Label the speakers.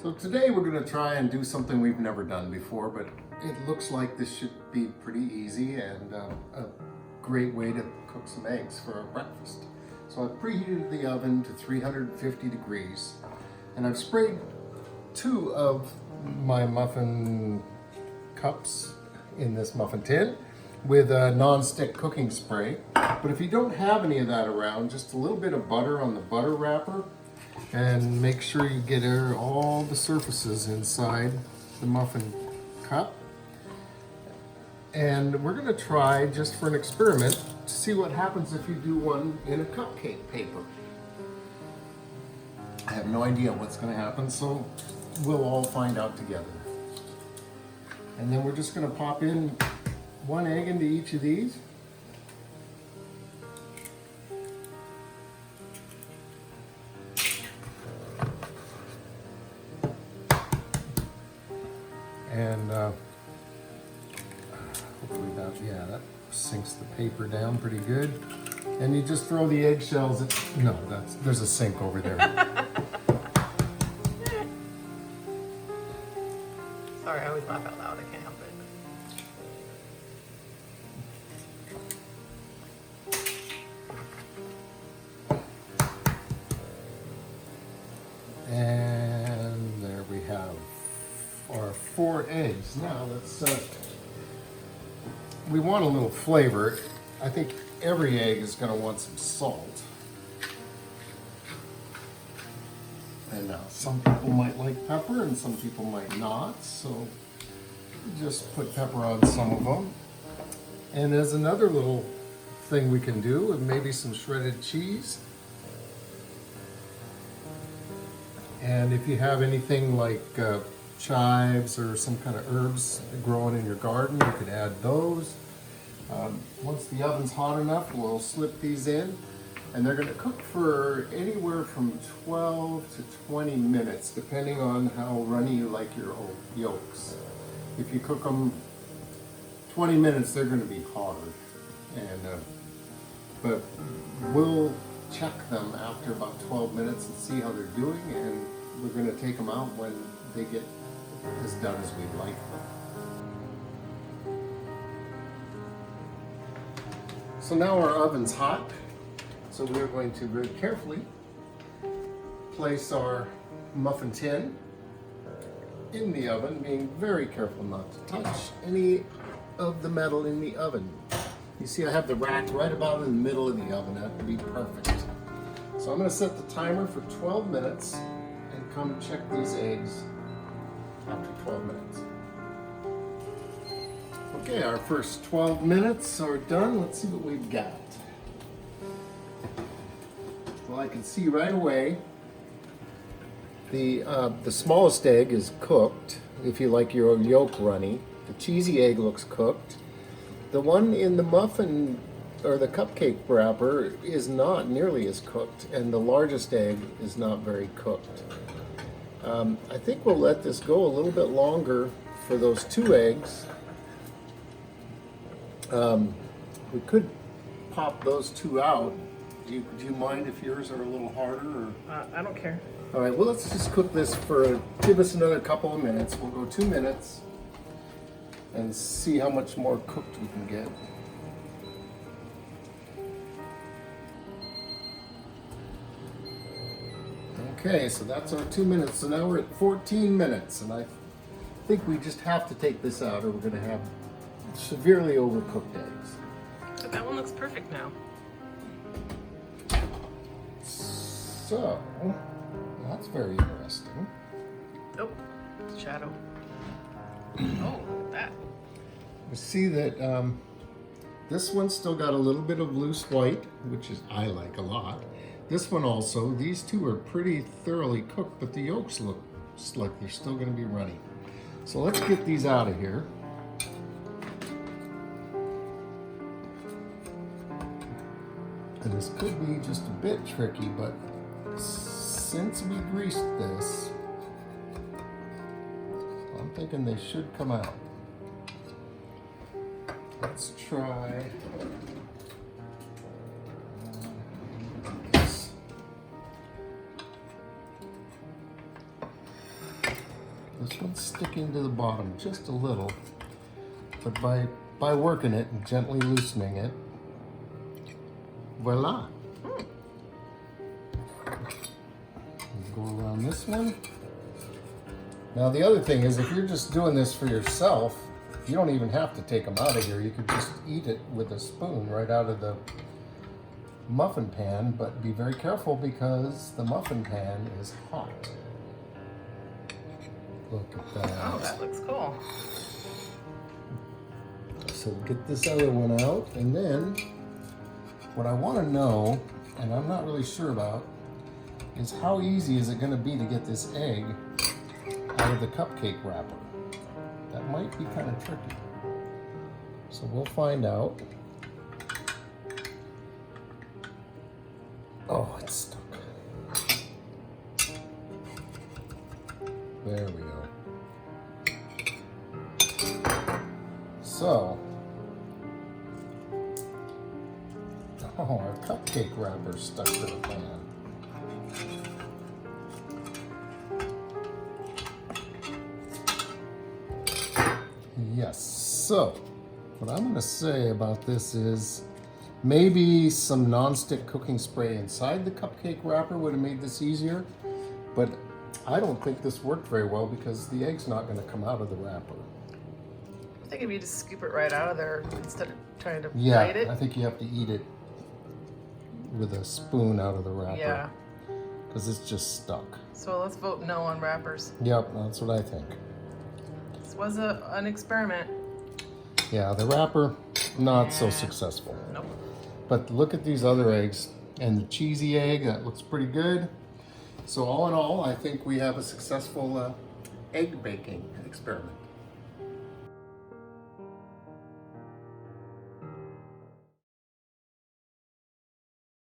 Speaker 1: So today we're going to try and do something we've never done before, but it looks like this should be pretty easy and a great way to cook some eggs for our breakfast. So I've preheated the oven to 350 degrees and I've sprayed 2 of my muffin cups in this muffin tin with a non-stick cooking spray. But if you don't have any of that around, just a little bit of butter on the butter wrapper, and make sure you get all the surfaces inside the muffin cup. And we're going to try, just for an experiment, to see what happens if you do one in a cupcake paper. I have no idea what's going to happen, so we'll all find out together. And then we're just going to pop in 1 egg into each of these. And hopefully that sinks the paper down pretty good. And you just throw the eggshells no, there's a sink over there.
Speaker 2: Sorry, I always laugh out loud, I can't help it.
Speaker 1: And there we have our 4 eggs. Now let's, we want a little flavor. I think every egg is going to want some salt. And now some people might like pepper and some people might not, so just put pepper on some of them. And there's another little thing we can do with maybe some shredded cheese. And if you have anything like chives or some kind of herbs growing in your garden, you could add those. Once the oven's hot enough, we'll slip these in, and they're going to cook for anywhere from 12 to 20 minutes, depending on how runny you like your yolks. If you cook them 20 minutes, they're going to be hard, and but we'll check them after about 12 minutes and see how they're doing, and we're going to take them out when they get as done as we'd like them. So now our oven's hot, so we're going to very carefully place our muffin tin in the oven, being very careful not to touch any of the metal in the oven. You see I have the rack right about in the middle of the oven. That would be perfect. So I'm going to set the timer for 12 minutes and come check these eggs after 12 minutes. Okay, our first 12 minutes are done. Let's see what we've got. Well, I can see right away the smallest egg is cooked, if you like your yolk runny. The cheesy egg looks cooked. The one in the muffin or the cupcake wrapper is not nearly as cooked, and the largest egg is not very cooked. I think we'll let this go a little bit longer for those 2 eggs. We could pop those 2 out. Do you mind if yours are a little harder? Or?
Speaker 2: I don't care.
Speaker 1: All right, well, let's just cook this give us another couple of minutes. We'll go 2 minutes and see how much more cooked we can get. Okay, so that's our 2 minutes. So now we're at 14 minutes, and I think we just have to take this out or we're going to have severely overcooked eggs.
Speaker 2: But that one looks perfect now.
Speaker 1: So, that's very interesting.
Speaker 2: Oh, shadow. Oh, look at that.
Speaker 1: You see that this one's still got a little bit of loose white, which I like a lot. This one also, these 2 are pretty thoroughly cooked, but the yolks look like they're still going to be runny. So let's get these out of here. And this could be just a bit tricky, but since we greased this, I'm thinking they should come out. Let's try this. This one's sticking to the bottom just a little, but by working it and gently loosening it, voila. Go around this one. Now the other thing is, if you're just doing this for yourself, you don't even have to take them out of here. You could just eat it with a spoon right out of the muffin pan, but be very careful because the muffin pan is hot. Look at that.
Speaker 2: Oh, that looks cool.
Speaker 1: So get this other one out, and then what I want to know, and I'm not really sure about, is how easy is it going to be to get this egg out of the cupcake wrapper? That might be kind of tricky. So we'll find out. Oh, it's stuck. There we go. So, oh, our cupcake wrapper's stuck to the pan. Yes, so what I'm going to say about this is maybe some non-stick cooking spray inside the cupcake wrapper would have made this easier, but I don't think this worked very well because the egg's not going to come out of the wrapper.
Speaker 2: I think if you just scoop it right out of there instead of trying to
Speaker 1: Yeah,
Speaker 2: bite it.
Speaker 1: I think you have to eat it with a spoon out of the wrapper.
Speaker 2: Yeah.
Speaker 1: Because it's just stuck.
Speaker 2: So let's vote no on wrappers.
Speaker 1: Yep, that's what I think.
Speaker 2: This was an experiment.
Speaker 1: Yeah, the wrapper, not so successful.
Speaker 2: Nope.
Speaker 1: But look at these other eggs. And the cheesy egg, that looks pretty good. So all in all, I think we have a successful egg baking experiment.